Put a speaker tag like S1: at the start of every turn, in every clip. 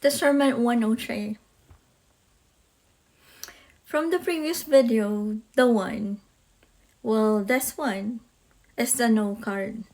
S1: Discernment 103. From the previous video, this one is the no card.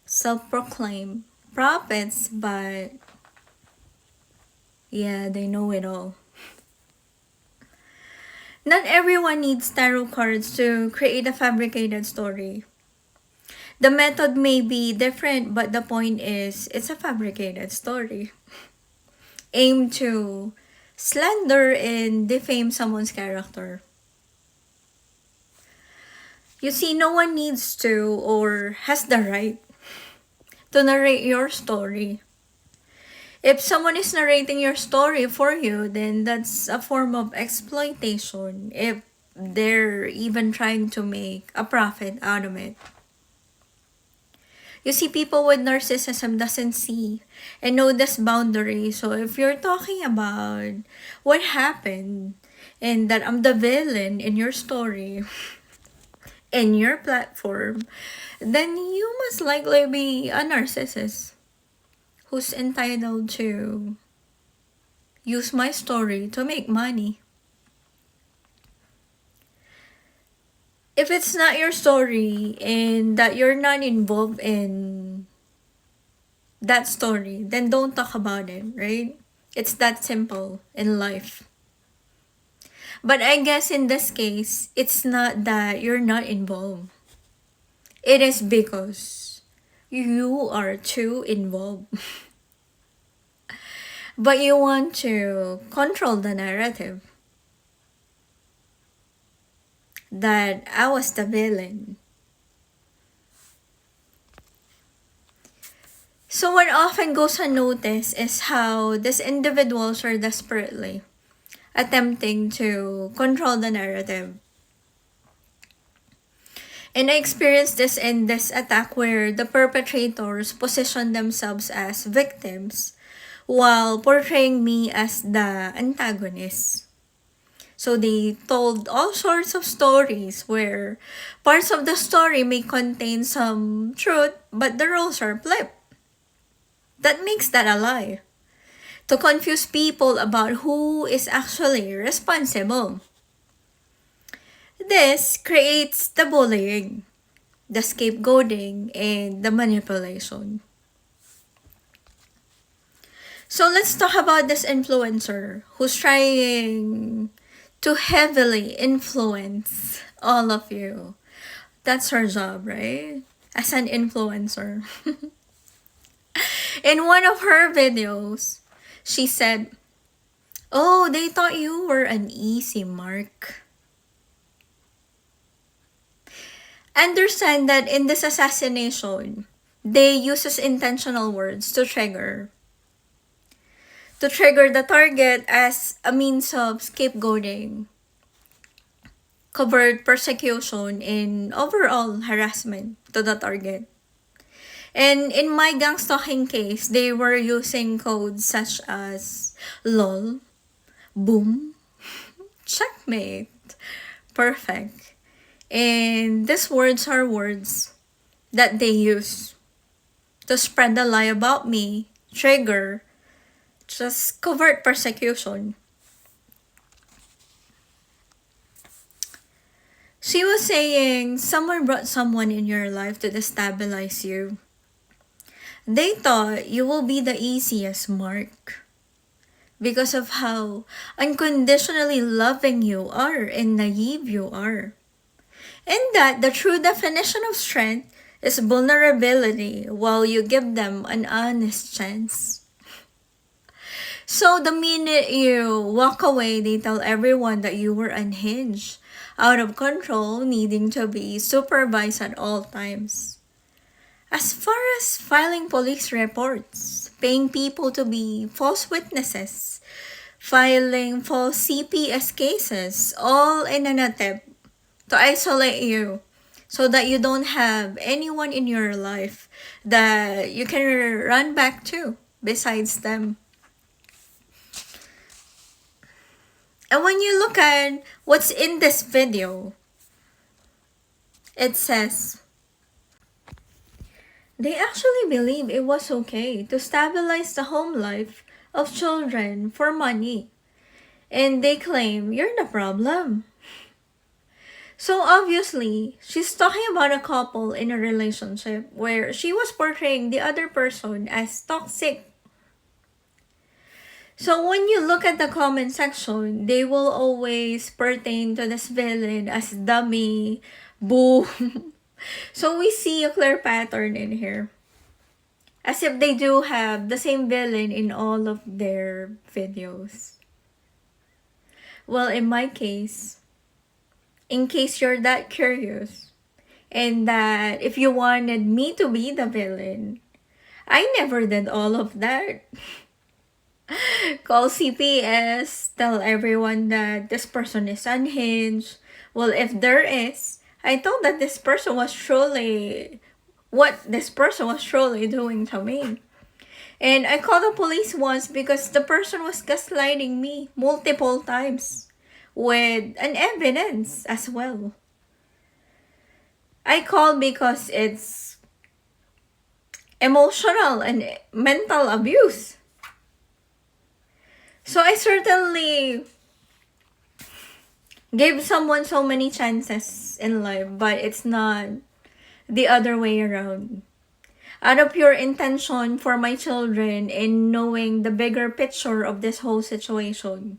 S1: Self-proclaimed prophets, but yeah, they know it all. Not everyone needs tarot cards to create a fabricated story. The method may be different, but the point is, it's a fabricated story. Aim to slander and defame someone's character. You see, no one needs to or has the right to narrate your story. If someone is narrating your story for you, then that's a form of exploitation if they're even trying to make a profit out of it. You see, people with narcissism doesn't see and know this boundary. So if you're talking about what happened and that I'm the villain in your story, in your platform, then you must likely be a narcissist who's entitled to use my story to make money. If it's not your story and that you're not involved in that story, then don't talk about it, right? It's that simple in life. But I guess in this case, it's not that you're not involved. It is because you are too involved. But you want to control the narrative that I was the villain. So what often goes unnoticed is how these individuals are desperately attempting to control the narrative. And I experienced this in this attack where the perpetrators position themselves as victims while portraying me as the antagonist. So they told all sorts of stories where parts of the story may contain some truth, but the roles are flipped. That makes that a lie. To confuse people about who is actually responsible. This creates the bullying, the scapegoating, and the manipulation. So let's talk about this influencer who's trying to heavily influence all of you. That's her job, right? As an influencer. In one of her videos, she said, "Oh, they thought you were an easy mark." Understand that in this assassination, they uses intentional words to trigger the target as a means of scapegoating, covert persecution, and overall harassment to the target. And in my gang stalking case, they were using codes such as lol, boom, checkmate, perfect. And these words are words that they use to spread the lie about me, trigger, just covert persecution. She was saying someone brought someone in your life to destabilize you. They thought you will be the easiest mark because of how unconditionally loving you are and naive you are. And that the true definition of strength is vulnerability while you give them an honest chance. So the minute you walk away, they tell everyone that you were unhinged, out of control, needing to be supervised at all times. As far as filing police reports, paying people to be false witnesses, filing false CPS cases, all in an attempt to isolate you so that you don't have anyone in your life that you can run back to besides them. And when you look at what's in this video, it says, they actually believe it was okay to stabilize the home life of children for money. And they claim you're the problem. So obviously, she's talking about a couple in a relationship where she was portraying the other person as toxic. So when you look at the comment section, they will always pertain to this villain as dummy, boo. So we see a clear pattern in here. As if they do have the same villain in all of their videos. Well, in my case, in case you're that curious, and that if you wanted me to be the villain, I never did all of that. Call CPS, tell everyone that this person is unhinged. Well, if there is, I thought that this person was truly what this person was truly doing to me. And I called the police once because the person was gaslighting me multiple times with an evidence as well. I called because it's emotional and mental abuse. So I certainly gave someone so many chances in life, but it's not the other way around. Out of pure intention for my children and knowing the bigger picture of this whole situation.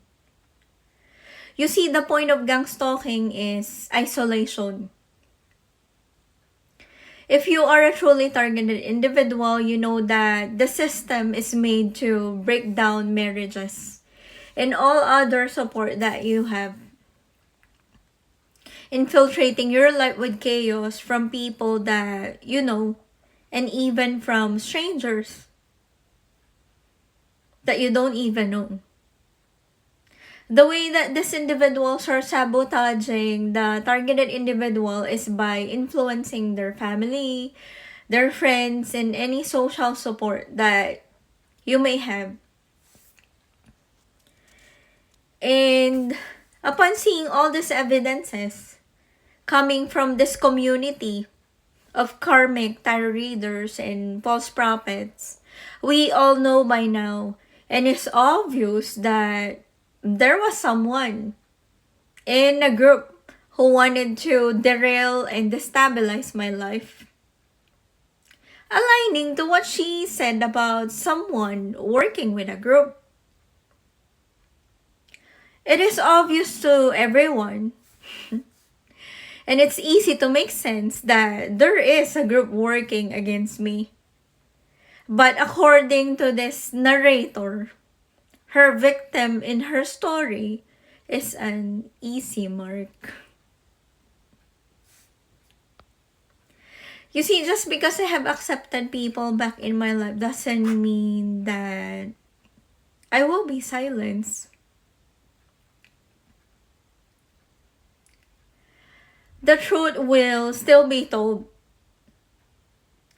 S1: You see, the point of gang stalking is isolation. If you are a truly targeted individual, you know that the system is made to break down marriages and all other support that you have. Infiltrating your life with chaos from people that you know, and even from strangers that you don't even know. The way that these individuals are sabotaging the targeted individual is by influencing their family, their friends, and any social support that you may have. And upon seeing all these evidences coming from this community of karmic tarot readers and false prophets, we all know by now, and it's obvious that there was someone in a group who wanted to derail and destabilize my life. Aligning to what she said about someone working with a group. It is obvious to everyone. And it's easy to make sense that there is a group working against me. But according to this narrator, her victim in her story is an easy mark. You see, just because I have accepted people back in my life doesn't mean that I will be silenced. The truth will still be told.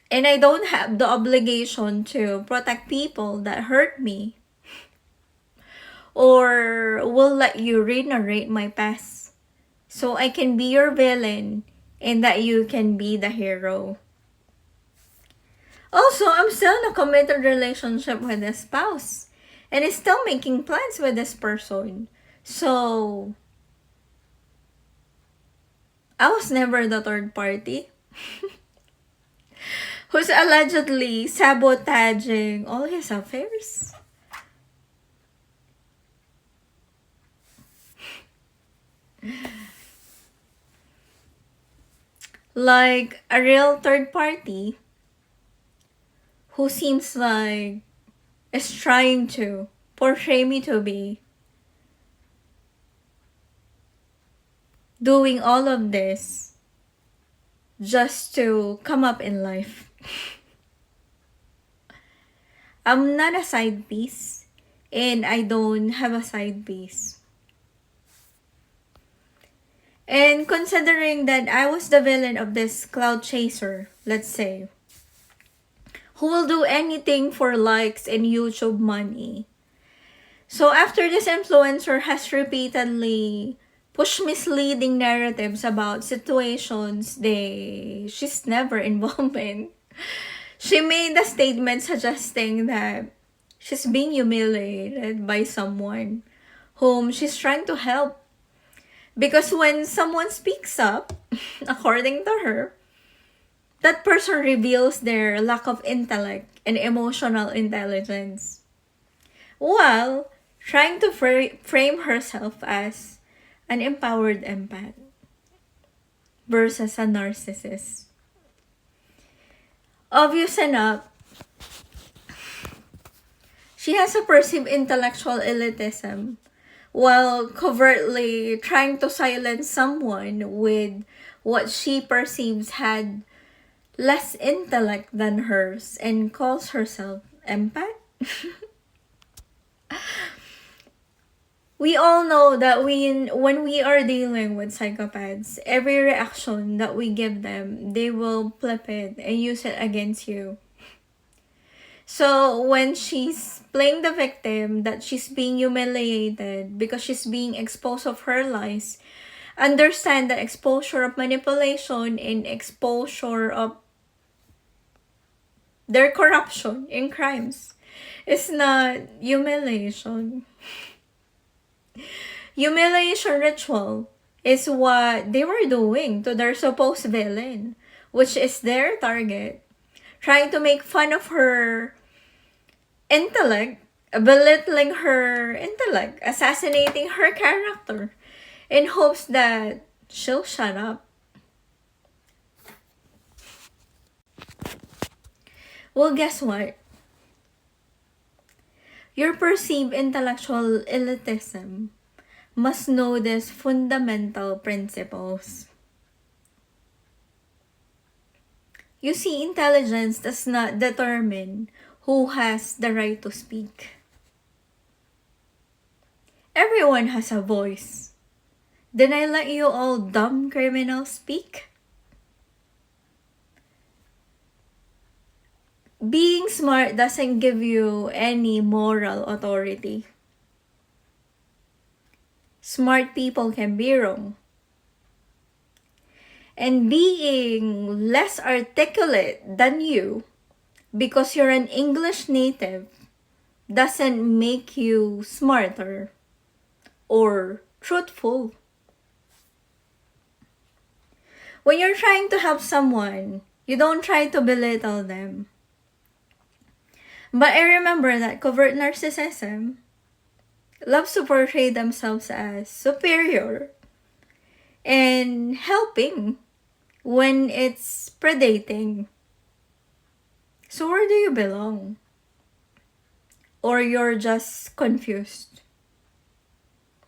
S1: And I don't have the obligation to protect people that hurt me. Or will let you re-narrate my past. So I can be your villain and that you can be the hero. Also, I'm still in a committed relationship with a spouse. And is still making plans with this person. So I was never the third party who's allegedly sabotaging all his affairs. Like a real third party who seems like is trying to portray me to be doing all of this just to come up in life. I'm not a side piece, and I don't have a side piece. And considering that I was the villain of this cloud chaser, let's say, who will do anything for likes and YouTube money. So after this influencer has repeatedly push misleading narratives about situations she's never involved in. She made a statement suggesting that She's being humiliated by someone whom she's trying to help. Because when someone speaks up, according to her, that person reveals their lack of intellect and emotional intelligence, while trying to frame herself as an empowered empath versus a narcissist. Obvious enough, she has a perceived intellectual elitism while covertly trying to silence someone with what she perceives had less intellect than hers and calls herself empath. We all know that when we are dealing with psychopaths, every reaction that we give them, they will flip it and use it against you. So when she's playing the victim, that she's being humiliated because she's being exposed of her lies, understand the exposure of manipulation and exposure of their corruption in crimes is not humiliation. Humiliation ritual is what they were doing to their supposed villain, which is their target, trying to make fun of her intellect, belittling her intellect, assassinating her character, in hopes that she'll shut up. Well, guess what? Your perceived intellectual elitism must know these fundamental principles. You see, intelligence does not determine who has the right to speak. Everyone has a voice. Then I let you all dumb criminals speak? Being smart doesn't give you any moral authority. Smart people can be wrong. And being less articulate than you because you're an English native doesn't make you smarter or truthful. When you're trying to help someone, you don't try to belittle them. But I remember that covert narcissism loves to portray themselves as superior and helping when it's predating. So where do you belong? Or you're just confused?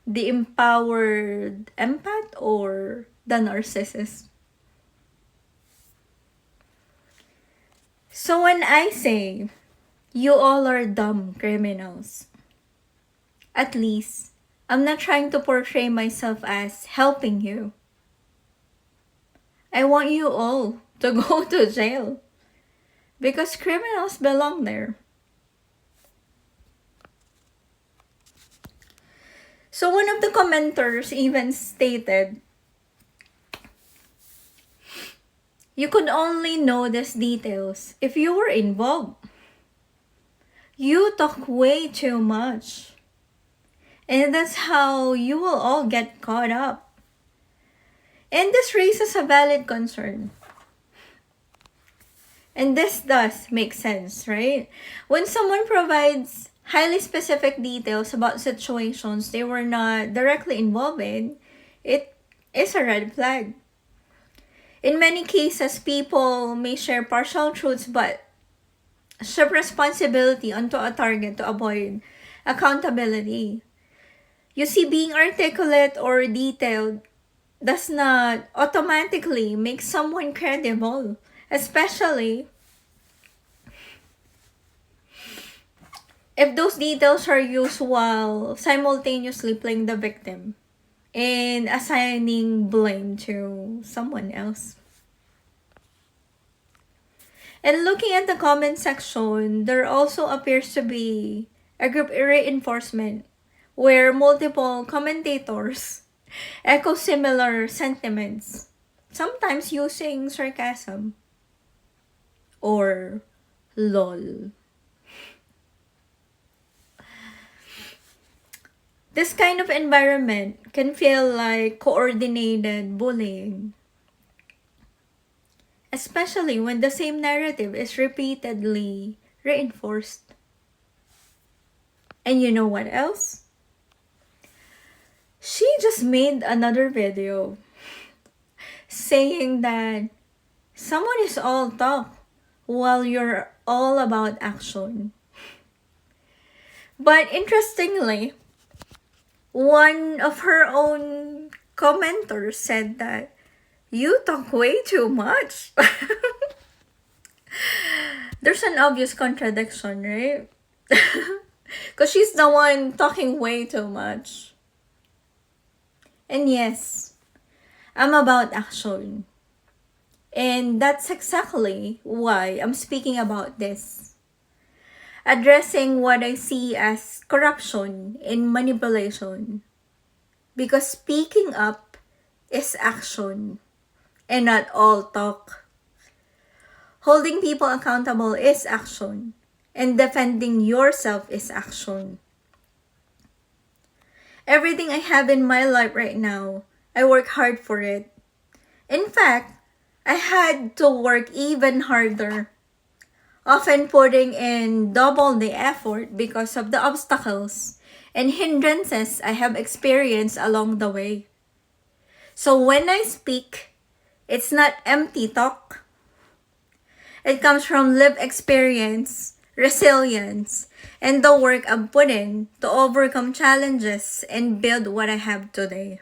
S1: The empowered empath or the narcissist? So when I say, you all are dumb criminals, at least, I'm not trying to portray myself as helping you. I want you all to go to jail. Because criminals belong there. So one of the commenters even stated, you could only know these details if you were involved. You talk way too much. And that's how you will all get caught up. And this raises a valid concern. And this does make sense, right? When someone provides highly specific details about situations they were not directly involved in, it is a red flag. In many cases, people may share partial truths but shift responsibility onto a target to avoid accountability. You see, being articulate or detailed does not automatically make someone credible, especially if those details are used while simultaneously playing the victim and assigning blame to someone else. And looking at the comment section, there also appears to be a group reinforcement where multiple commentators echo similar sentiments, sometimes using sarcasm or lol. This kind of environment can feel like coordinated bullying, especially when the same narrative is repeatedly reinforced. And you know what else? She just made another video saying that someone is all talk while you're all about action. But interestingly, one of her own commenters said that you talk way too much. There's an obvious contradiction, right? Because she's the one talking way too much. And yes, I'm about action. And that's exactly why I'm speaking about this. Addressing what I see as corruption and manipulation. Because speaking up is action and not all talk. Holding people accountable is action, and defending yourself is action. Everything I have in my life right now, I work hard for it. In fact, I had to work even harder, often putting in double the effort because of the obstacles and hindrances I have experienced along the way. So when I speak, it's not empty talk. It comes from lived experience, resilience, and the work I've put in to overcome challenges and build what I have today.